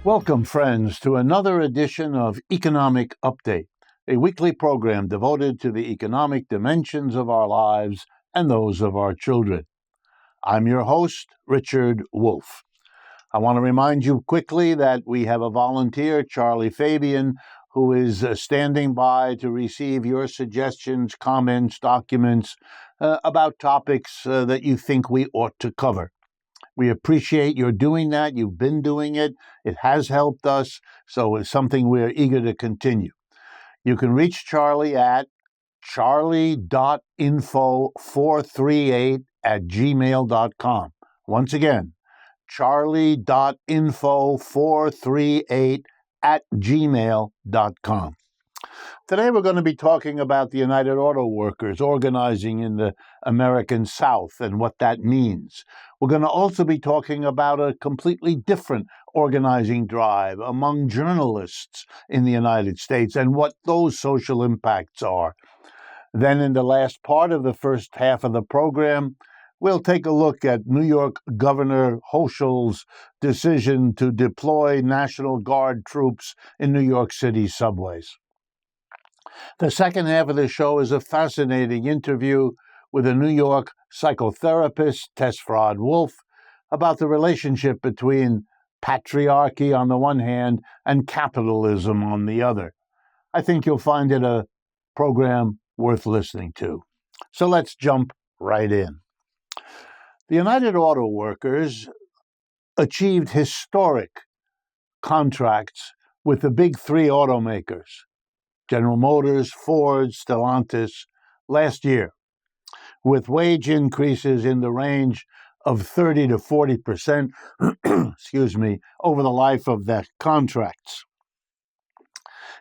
Welcome, friends, to another edition of Economic Update, a weekly program devoted to the economic dimensions of our lives and those of our children. I'm your host, Richard Wolff. I want to remind you quickly that we have a volunteer, Charlie Fabian, who is standing by to receive your suggestions, comments, documents about topics that you think we ought to cover. We appreciate your doing that. You've been doing it. It has helped us, so it's something we're eager to continue. You can reach Charlie at charlie.info438@gmail.com. Once again, charlie.info438@gmail.com. Today we're going to be talking about the United Auto Workers organizing in the American South and what that means. We're going to also be talking about a completely different organizing drive among journalists in the United States and what those social impacts are. Then in the last part of the first half of the program, we'll take a look at New York Governor Hochul's decision to deploy National Guard troops in New York City subways. The second half of the show is a fascinating interview with a New York psychotherapist, Tess Fraad-Wolff, about the relationship between patriarchy on the one hand and capitalism on the other. I think you'll find it a program worth listening to. So let's jump right in. The United Auto Workers achieved historic contracts with the big three automakers, General Motors, Ford, Stellantis, last year, with wage increases in the range of 30 to 40%, over the life of the contracts.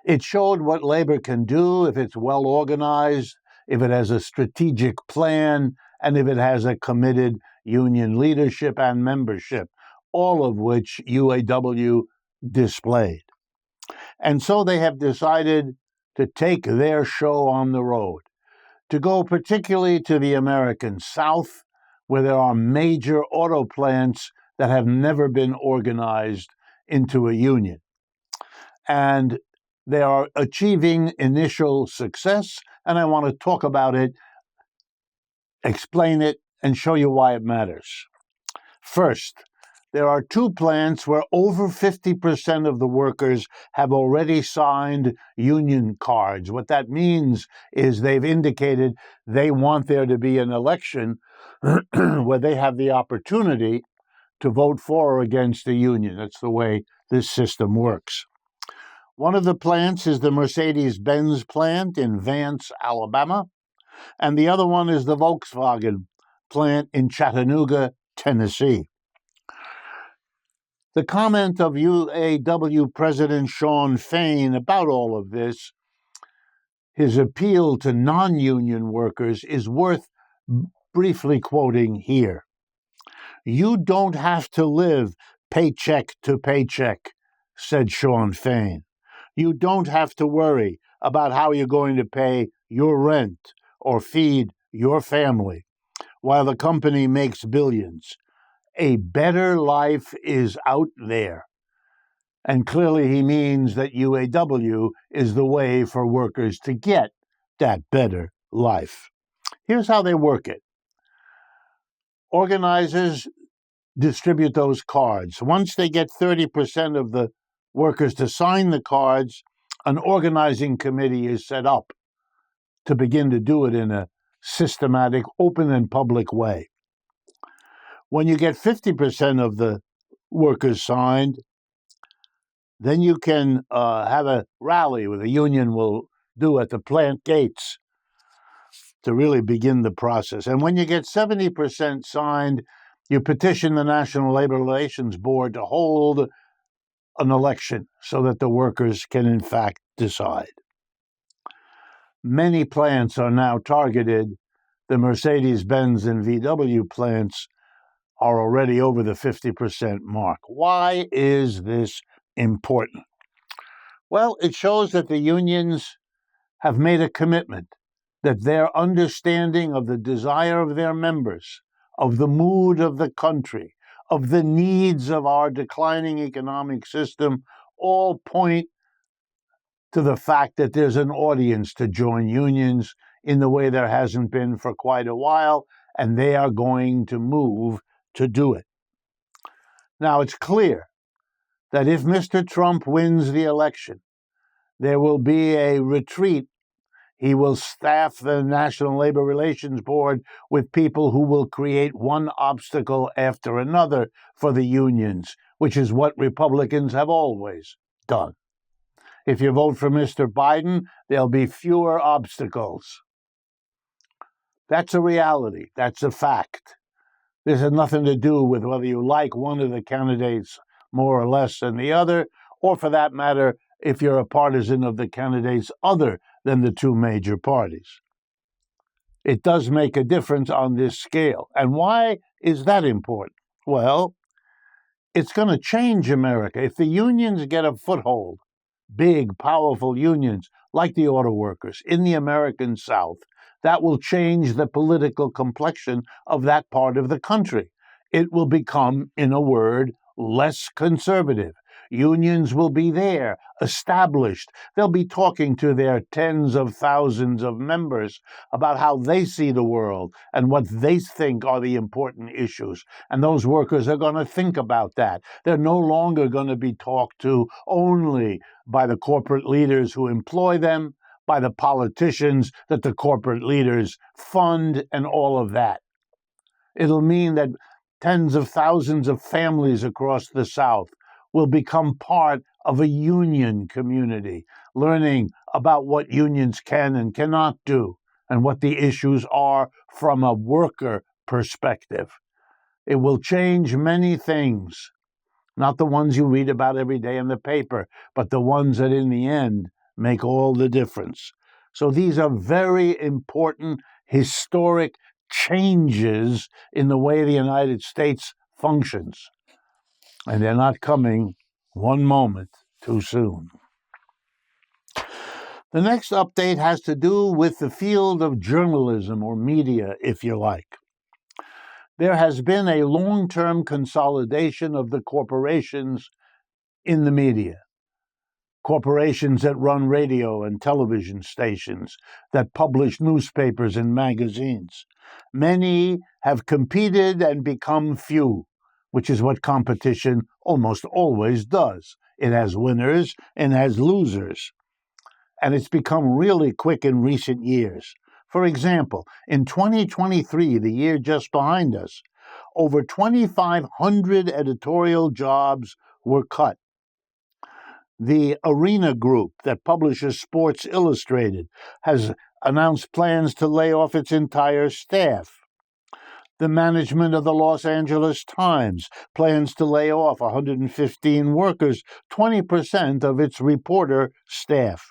It showed what labor can do if it's well organized, if it has a strategic plan, and if it has a committed union leadership and membership, all of which UAW displayed. And so they have decided to take their show on the road, to go particularly to the American South, where there are major auto plants that have never been organized into a union. And they are achieving initial success, and I want to talk about it, explain it, and show you why it matters. First, there are two plants where over 50% of the workers have already signed union cards. What that means is they've indicated they want there to be an election where they have the opportunity to vote for or against the union. That's the way this system works. One of the plants is the Mercedes-Benz plant in Vance, Alabama, and the other one is the Volkswagen plant in Chattanooga, Tennessee. The comment of UAW President Shawn Fain about all of this, his appeal to non-union workers, is worth briefly quoting here. "You don't have to live paycheck to paycheck," said Shawn Fain. "You don't have to worry about how you're going to pay your rent or feed your family while the company makes billions. A better life is out there." And clearly he means that UAW is the way for workers to get that better life. Here's how they work it. Organizers distribute those cards. Once they get 30% of the workers to sign the cards, an organizing committee is set up to begin to do it in a systematic, open, and public way. When you get 50% of the workers signed, then you can have a rally where the union will do at the plant gates to really begin the process. And when you get 70% signed, you petition the National Labor Relations Board to hold an election so that the workers can, in fact, decide. Many plants are now targeted. The Mercedes-Benz and VW plants are already over the 50% mark. Why is this important? Well, it shows that the unions have made a commitment, that their understanding of the desire of their members, of the mood of the country, of the needs of our declining economic system, all point to the fact that there's an audience to join unions in the way there hasn't been for quite a while, and they are going to move to do it. Now, it's clear that if Mr. Trump wins the election, there will be a retreat. He will staff the National Labor Relations Board with people who will create one obstacle after another for the unions, which is what Republicans have always done. If you vote for Mr. Biden, there'll be fewer obstacles. That's a reality. That's a fact. This has nothing to do with whether you like one of the candidates more or less than the other, or for that matter, if you're a partisan of the candidates other than the two major parties. It does make a difference on this scale. And why is that important? Well, it's going to change America. If the unions get a foothold, big, powerful unions like the auto workers in the American South, that will change the political complexion of that part of the country. It will become, in a word, less conservative. Unions will be there, established. They'll be talking to their tens of thousands of members about how they see the world and what they think are the important issues. And those workers are going to think about that. They're no longer going to be talked to only by the corporate leaders who employ them, by the politicians that the corporate leaders fund, and all of that. It'll mean that tens of thousands of families across the South will become part of a union community, learning about what unions can and cannot do and what the issues are from a worker perspective. It will change many things, not the ones you read about every day in the paper, but the ones that in the end make all the difference. So these are very important historic changes in the way the United States functions. And they're not coming one moment too soon. The next update has to do with the field of journalism, or media, if you like. There has been a long-term consolidation of the corporations in the media. Corporations that run radio and television stations, that publish newspapers and magazines. Many have competed and become few, which is what competition almost always does. It has winners and has losers. And it's become really quick in recent years. For example, in 2023, the year just behind us, over 2,500 editorial jobs were cut. The Arena Group that publishes Sports Illustrated has announced plans to lay off its entire staff. The management of the Los Angeles Times plans to lay off 115 workers, 20% of its reporter staff.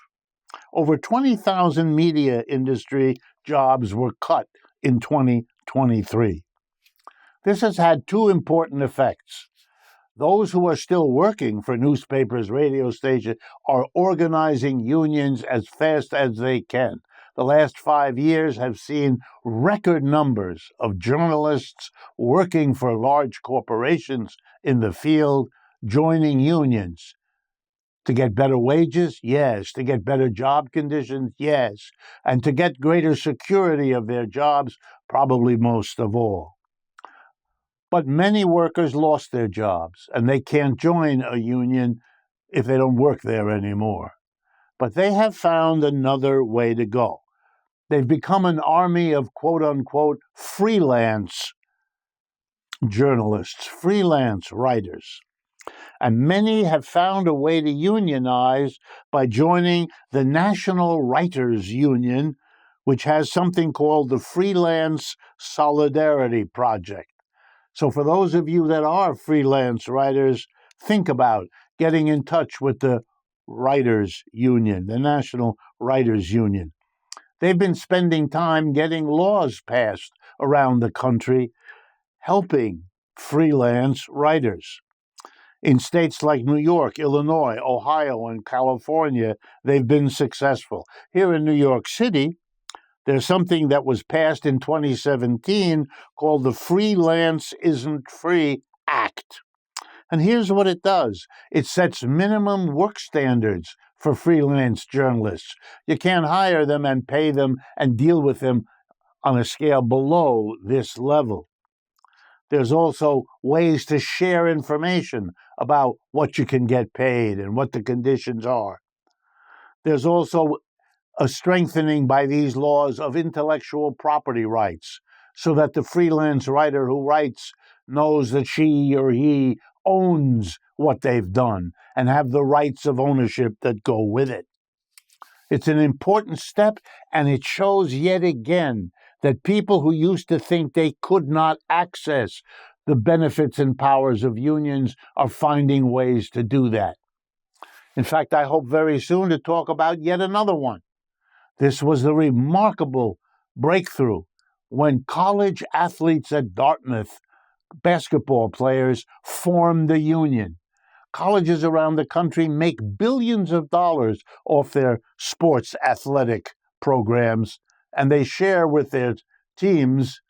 Over 20,000 media industry jobs were cut in 2023. This has had two important effects. Those who are still working for newspapers, radio stations, are organizing unions as fast as they can. The last 5 years have seen record numbers of journalists working for large corporations in the field, joining unions. To get better wages? Yes. To get better job conditions? Yes. And to get greater security of their jobs? Probably most of all. But many workers lost their jobs, and they can't join a union if they don't work there anymore. But they have found another way to go. They've become an army of quote-unquote freelance journalists, freelance writers. And many have found a way to unionize by joining the National Writers Union, which has something called the Freelance Solidarity Project. So for those of you that are freelance writers, think about getting in touch with the Writers Union, the National Writers Union. They've been spending time getting laws passed around the country, helping freelance writers. In states like New York, Illinois, Ohio, and California, they've been successful. Here in New York City, there's something that was passed in 2017 called the Freelance Isn't Free Act. And here's what it does. It sets minimum work standards for freelance journalists. You can't hire them and pay them and deal with them on a scale below this level. There's also ways to share information about what you can get paid and what the conditions are. There's also a strengthening by these laws of intellectual property rights so that the freelance writer who writes knows that she or he owns what they've done and have the rights of ownership that go with it. It's an important step, and it shows yet again that people who used to think they could not access the benefits and powers of unions are finding ways to do that. In fact, I hope very soon to talk about yet another one. This was the remarkable breakthrough when college athletes at Dartmouth, basketball players, formed a union. Colleges around the country make billions of dollars off their sports athletic programs, and they share with their teams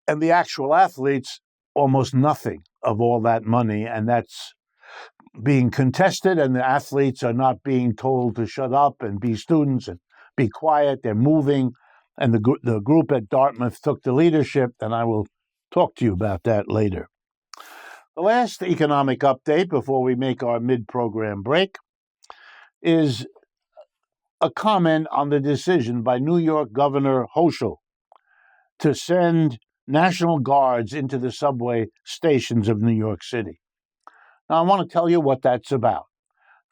and the actual athletes almost nothing of all that money, and that's being contested, and the athletes are not being told to shut up and be students and be quiet. They're moving, and the group at Dartmouth took the leadership, and I will talk to you about that later. The last economic update before we make our mid-program break is a comment on the decision by New York Governor Hochul to send National Guards into the subway stations of New York City. Now, I want to tell you what that's about.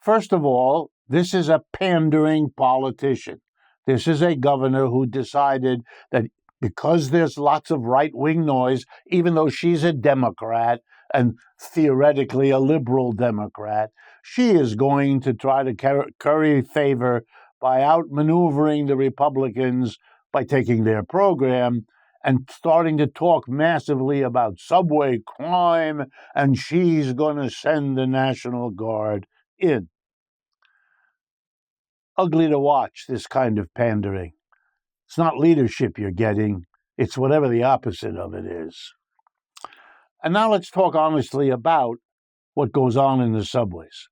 First of all, this is a pandering politician. This is a governor who decided that because there's lots of right-wing noise, even though she's a Democrat and theoretically a liberal Democrat, she is going to try to curry favor by outmaneuvering the Republicans by taking their program and starting to talk massively about subway crime, and she's going to send the National Guard in. Ugly to watch, this kind of pandering. It's not leadership you're getting, it's whatever the opposite of it is. And now let's talk honestly about what goes on in the subways.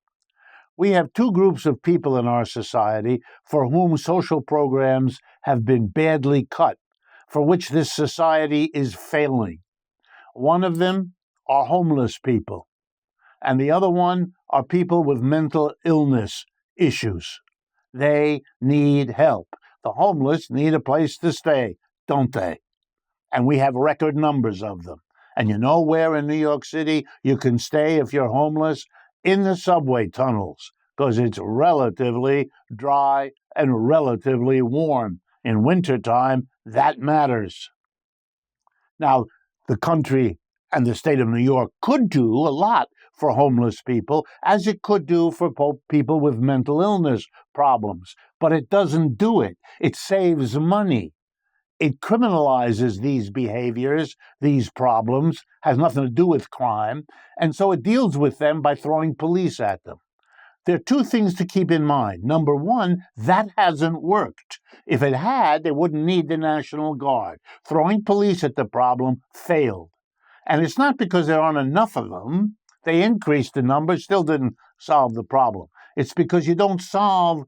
We have two groups of people in our society for whom social programs have been badly cut, for which this society is failing. One of them are homeless people, and the other one are people with mental illness issues. They need help. The homeless need a place to stay, don't they? And we have record numbers of them. And you know where in New York City you can stay if you're homeless? In the subway tunnels, because it's relatively dry and relatively warm. In wintertime, that matters. Now, the country and the state of New York could do a lot for homeless people, as it could do for people with mental illness problems, but it doesn't do it. It saves money. It criminalizes these behaviors, these problems, has nothing to do with crime, and so it deals with them by throwing police at them. There are two things to keep in mind. Number one, that hasn't worked. If it had, they wouldn't need the National Guard. Throwing police at the problem failed. And it's not because there aren't enough of them. They increased the number, still didn't solve the problem. It's because you don't solve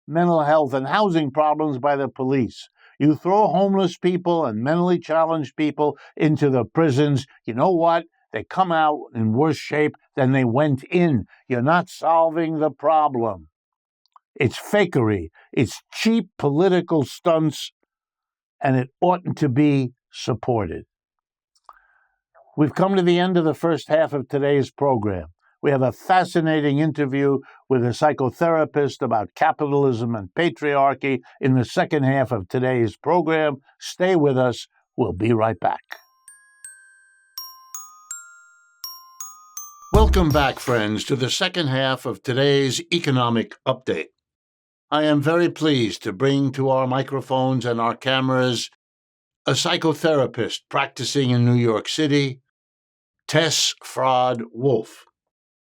mental health and housing problems by the police. You throw homeless people and mentally challenged people into the prisons, you know what? They come out in worse shape than they went in. You're not solving the problem. It's fakery. It's cheap political stunts, and it oughtn't to be supported. We've come to the end of the first half of today's program. We have a fascinating interview with a psychotherapist about capitalism and patriarchy in the second half of today's program. Stay with us. We'll be right back. Welcome back, friends, to the second half of today's economic update. I am very pleased to bring to our microphones and our cameras a psychotherapist practicing in New York City, Tess Fraad-Wolff.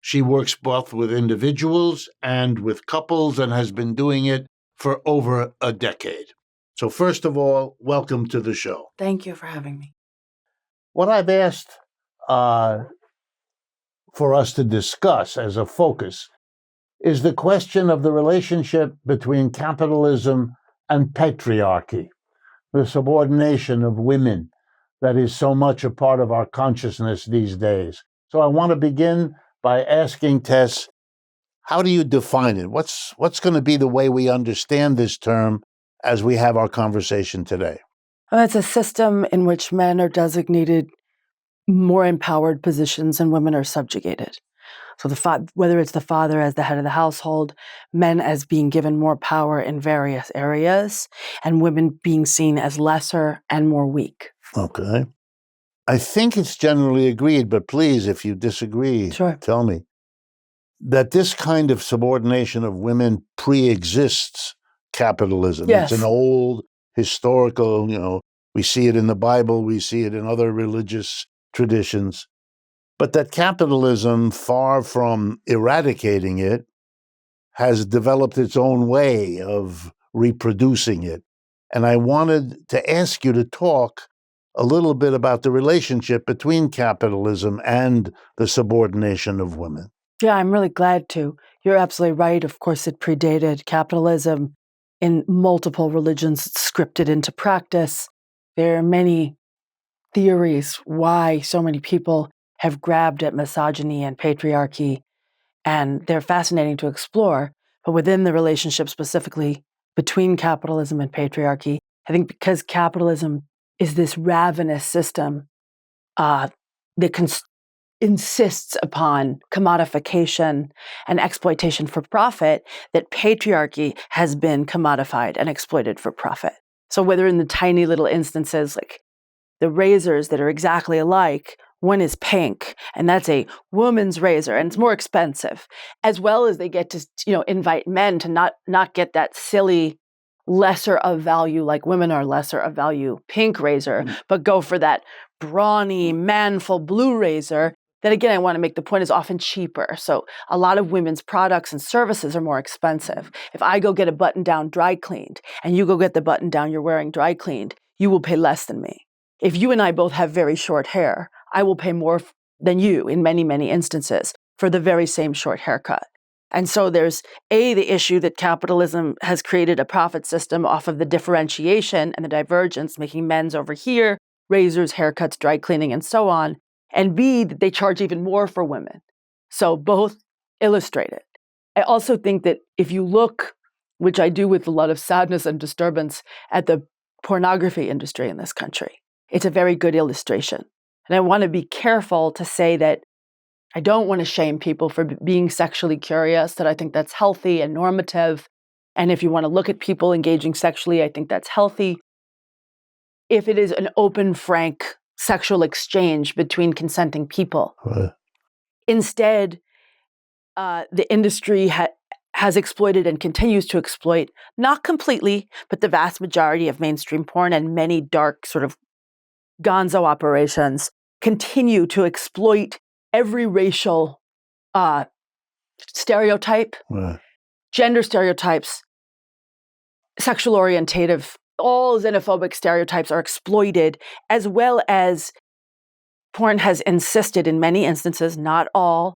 She works both with individuals and with couples and has been doing it for over a decade. So first of all, welcome to the show. Thank you for having me. What I've asked for us to discuss as a focus is the question of the relationship between capitalism and patriarchy, the subordination of women that is so much a part of our consciousness these days. So I want to begin by asking Tess, how do you define it? What's going to be the way we understand this term as we have our conversation today? Well, it's a system in which men are designated more empowered positions and women are subjugated. So whether it's the father as the head of the household, men as being given more power in various areas, and women being seen as lesser and more weak. Okay. I think it's generally agreed, but please, if you disagree, Sure. Tell me, that this kind of subordination of women pre-exists capitalism. Yes. It's an old historical, we see it in the Bible, we see it in other religious traditions. But that capitalism, far from eradicating it, has developed its own way of reproducing it. And I wanted to ask you to talk a little bit about the relationship between capitalism and the subordination of women. Yeah, I'm really glad to. You're absolutely right. Of course, it predated capitalism in multiple religions. It's scripted into practice. There are many theories why so many people have grabbed at misogyny and patriarchy, and they're fascinating to explore. But within the relationship specifically between capitalism and patriarchy, I think because capitalism is this ravenous system that insists upon commodification and exploitation for profit, that patriarchy has been commodified and exploited for profit. So whether in the tiny little instances like the razors that are exactly alike, one is pink, and that's a woman's razor, and it's more expensive, as well as they get to invite men to not get that silly lesser of value, like women are lesser of value, pink razor, but go for that brawny, manful blue razor that, again, I want to make the point, is often cheaper. So a lot of women's products and services are more expensive. If I go get a button-down dry cleaned, and you go get the button-down you're wearing dry cleaned, you will pay less than me. If you and I both have very short hair, I will pay more than you in many, many instances for the very same short haircut. And so there's the issue that capitalism has created a profit system off of the differentiation and the divergence, making men's over here, razors, haircuts, dry cleaning, and so on. And B, that they charge even more for women. So both illustrate it. I also think that if you look, which I do with a lot of sadness and disturbance, at the pornography industry in this country, it's a very good illustration. And I want to be careful to say that I don't want to shame people for being sexually curious, that I think that's healthy and normative. And if you want to look at people engaging sexually, I think that's healthy. If it is an open, frank sexual exchange between consenting people. Right. Instead, the industry has exploited and continues to exploit, not completely, but the vast majority of mainstream porn and many dark sort of gonzo operations continue to exploit every racial stereotype, gender stereotypes, sexual orientative, all xenophobic stereotypes are exploited, as well as porn has insisted in many instances, not all,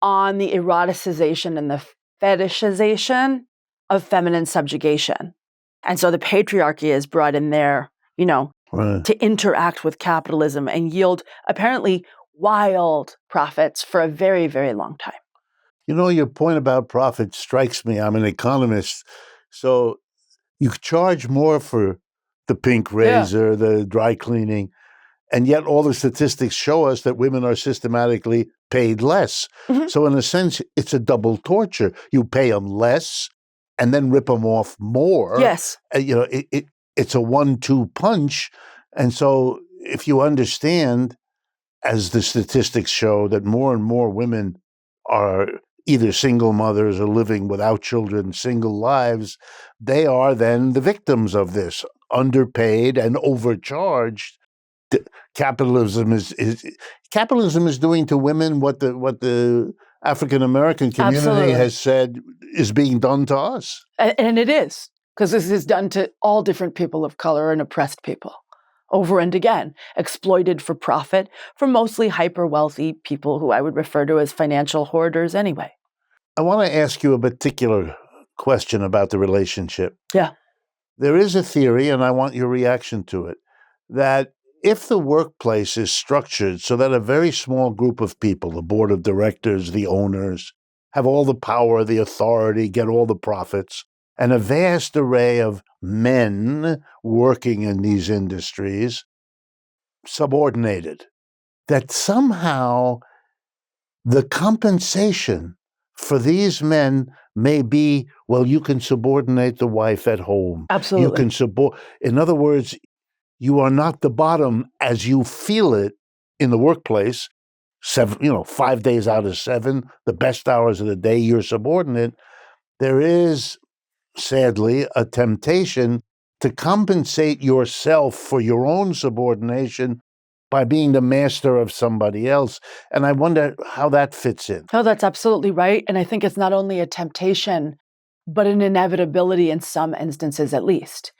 on the eroticization and the fetishization of feminine subjugation. And so the patriarchy is brought in there, to interact with capitalism and yield apparently wild profits for a very, very long time. Your point about profit strikes me. I'm an economist. So you charge more for the pink razor, the dry cleaning, and yet all the statistics show us that women are systematically paid less. Mm-hmm. So in a sense, it's a double torture. You pay them less and then rip them off more. Yes. It's a 1-2 punch. And so if you understand, as the statistics show, that more and more women are either single mothers or living without children, single lives, they are then the victims of this, underpaid and overcharged. Capitalism is doing to women what the African American community Absolutely. has said is being done to us. And it is, because this is done to all different people of color and oppressed people. over and again, exploited for profit for mostly hyper-wealthy people who I would refer to as financial hoarders anyway. I want to ask you a particular question about the relationship. Yeah. There is a theory, and I want your reaction to it, that if the workplace is structured so that a very small group of people, the board of directors, the owners, have all the power, the authority, get all the profits, and a vast array of men working in these industries, subordinated, that somehow the compensation for these men may be, well, you can subordinate the wife at home. Absolutely. You can in other words, you are not the bottom as you feel it in the workplace. 5 days out of 7, the best hours of the day, you're subordinate. There is, sadly, a temptation to compensate yourself for your own subordination by being the master of somebody else. And I wonder how that fits in. No, that's absolutely right. And I think it's not only a temptation, but an inevitability in some instances at least.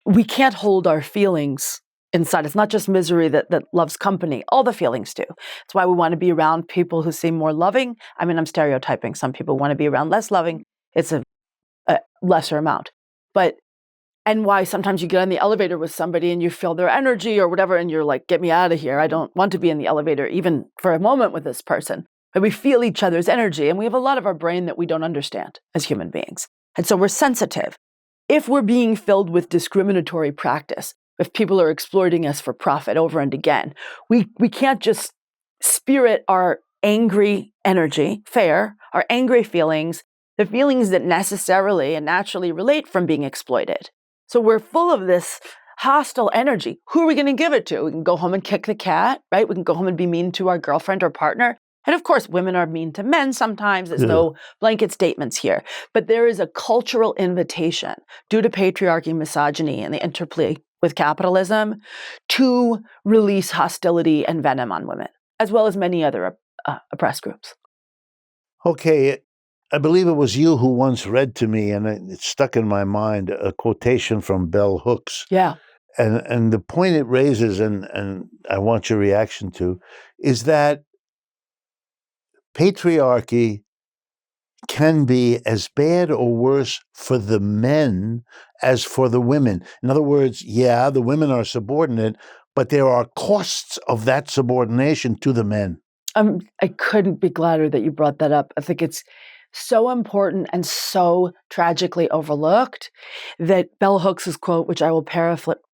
We can't hold our feelings inside. It's not just misery that loves company. All the feelings do. It's why we want to be around people who seem more loving. I mean, I'm stereotyping. Some people want to be around less loving. It's a lesser amount. And why sometimes you get on the elevator with somebody and you feel their energy or whatever, and you're like, get me out of here. I don't want to be in the elevator even for a moment with this person. But we feel each other's energy, and we have a lot of our brain that we don't understand as human beings. And so we're sensitive. If we're being filled with discriminatory practice, if people are exploiting us for profit over and again, we can't just spirit our angry energy, our angry feelings, the feelings that necessarily and naturally relate from being exploited. So we're full of this hostile energy. Who are we going to give it to? We can go home and kick the cat, right? We can go home and be mean to our girlfriend or partner. And of course, women are mean to men sometimes. There's no blanket statements here. But there is a cultural invitation due to patriarchy, misogyny, and the interplay with capitalism to release hostility and venom on women, as well as many other oppressed groups. Okay. I believe it was you who once read to me, and it stuck in my mind, a quotation from bell hooks. Yeah. And the point it raises, and I want your reaction to, is that patriarchy can be as bad or worse for the men as for the women. In other words, yeah, the women are subordinate, but there are costs of that subordination to the men. I couldn't be gladder that you brought that up. I think it's so important and so tragically overlooked that bell hooks' quote, which I will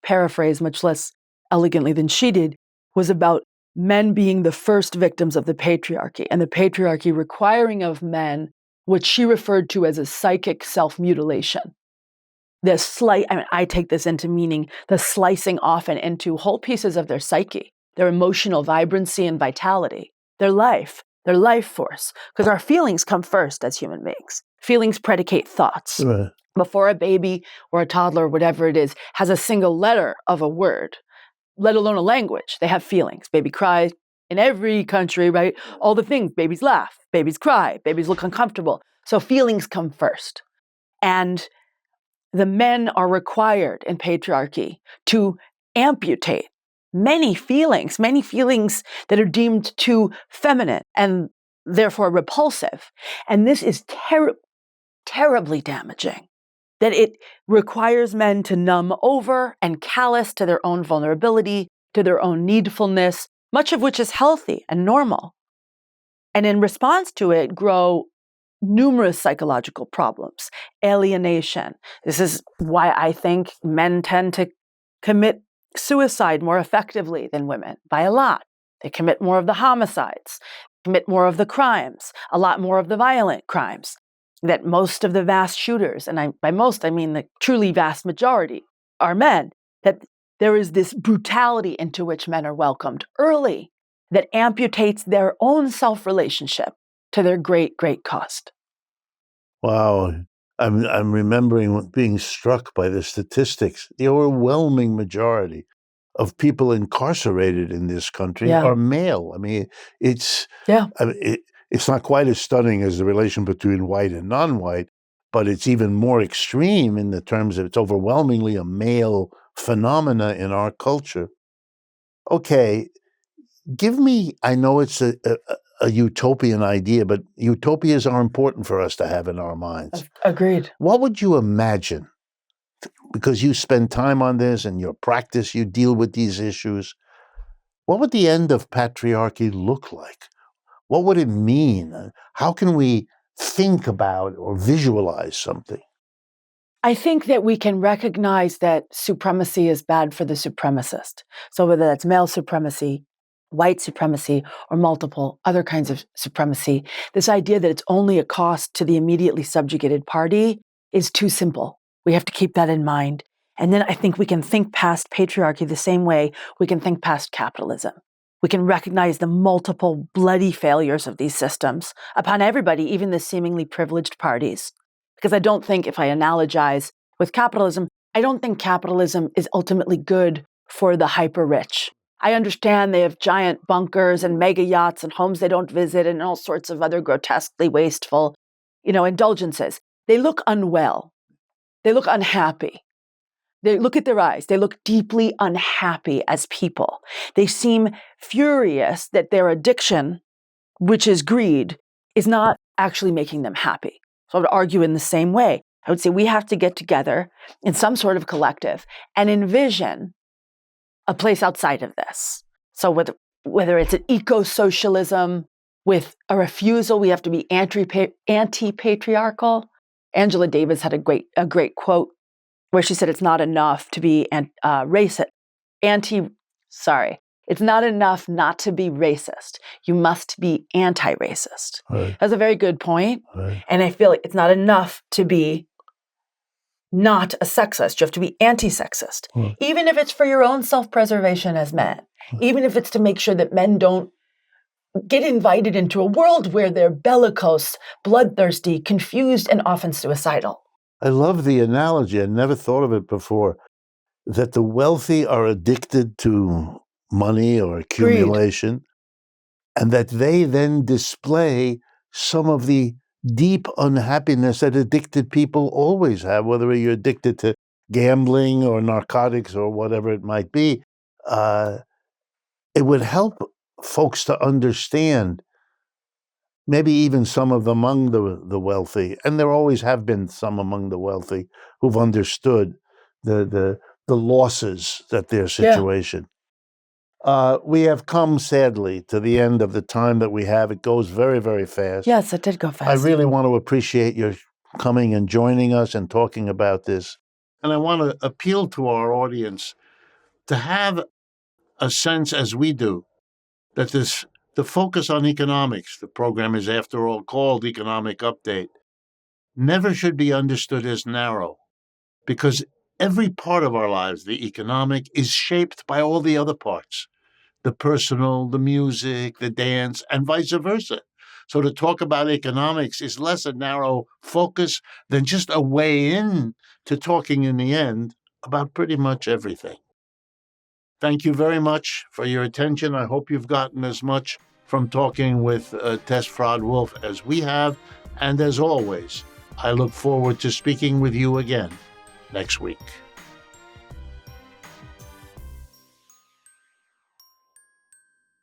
paraphrase much less elegantly than she did, was about men being the first victims of the patriarchy, and the patriarchy requiring of men what she referred to as a psychic self-mutilation. I take this into meaning the slicing off and into whole pieces of their psyche, their emotional vibrancy and vitality, their life force, because our feelings come first as human beings. Feelings predicate thoughts. Right. Before a baby or a toddler, whatever it is, has a single letter of a word, let alone a language, they have feelings. Baby cries in every country, right? All the things, babies laugh, babies cry, babies look uncomfortable. So feelings come first. And the men are required in patriarchy to amputate many feelings that are deemed too feminine and therefore repulsive. And this is terribly damaging, that it requires men to numb over and callous to their own vulnerability, to their own needfulness, much of which is healthy and normal. And in response to it, grow numerous psychological problems, alienation. This is why I think men tend to commit suicide more effectively than women by a lot. They commit more of the homicides, commit more of the crimes, a lot more of the violent crimes, that most of the vast shooters, and by most I mean the truly vast majority, are men, that there is this brutality into which men are welcomed early that amputates their own self-relationship to their great, great cost. Wow. I'm remembering being struck by the statistics. The overwhelming majority of people incarcerated in this country are male. I mean, it's not quite as stunning as the relation between white and non-white, but it's even more extreme in the terms of it's overwhelmingly a male phenomena in our culture. Okay, give me, I know it's a utopian idea, but utopias are important for us to have in our minds. Agreed. What would you imagine? Because you spend time on this and your practice, you deal with these issues. What would the end of patriarchy look like? What would it mean? How can we think about or visualize something? I think that we can recognize that supremacy is bad for the supremacist. So whether that's male supremacy, white supremacy, or multiple other kinds of supremacy, this idea that it's only a cost to the immediately subjugated party is too simple. We have to keep that in mind. And then I think we can think past patriarchy the same way we can think past capitalism. We can recognize the multiple bloody failures of these systems upon everybody, even the seemingly privileged parties. Because I don't think, if I analogize with capitalism, I don't think capitalism is ultimately good for the hyper-rich. I understand they have giant bunkers and mega yachts and homes they don't visit and all sorts of other grotesquely wasteful, indulgences. They look unwell. They look unhappy. They look at their eyes. They look deeply unhappy as people. They seem furious that their addiction, which is greed, is not actually making them happy. So I would argue in the same way. I would say we have to get together in some sort of collective and envision a place outside of this. So whether it's an eco-socialism with a refusal, we have to be anti-patriarchal. Angela Davis had a great quote where she said it's not enough to be racist. It's not enough not to be racist. You must be anti-racist. Right. That's a very good point. Right. And I feel like it's not enough to be not a sexist. You have to be anti-sexist. Right. Even if it's for your own self-preservation as men. Even if it's to make sure that men don't get invited into a world where they're bellicose, bloodthirsty, confused, and often suicidal. I love the analogy. I never thought of it before, that the wealthy are addicted to money or accumulation, and that they then display some of the deep unhappiness that addicted people always have, whether you're addicted to gambling or narcotics or whatever it might be. It would help folks to understand, maybe even some of them among the wealthy, and there always have been some among the wealthy who've understood the losses that their situation. We have come, sadly, to the end of the time that we have. It goes very, very fast. Yes, it did go fast. I really want to appreciate your coming and joining us and talking about this. And I want to appeal to our audience to have a sense, as we do, that the focus on economics, the program is after all called Economic Update, never should be understood as narrow, because every part of our lives, the economic, is shaped by all the other parts, the personal, the music, the dance, and vice versa. So to talk about economics is less a narrow focus than just a way in to talking in the end about pretty much everything. Thank you very much for your attention. I hope you've gotten as much from talking with Tess Fraad-Wolff as we have. And as always, I look forward to speaking with you again next week.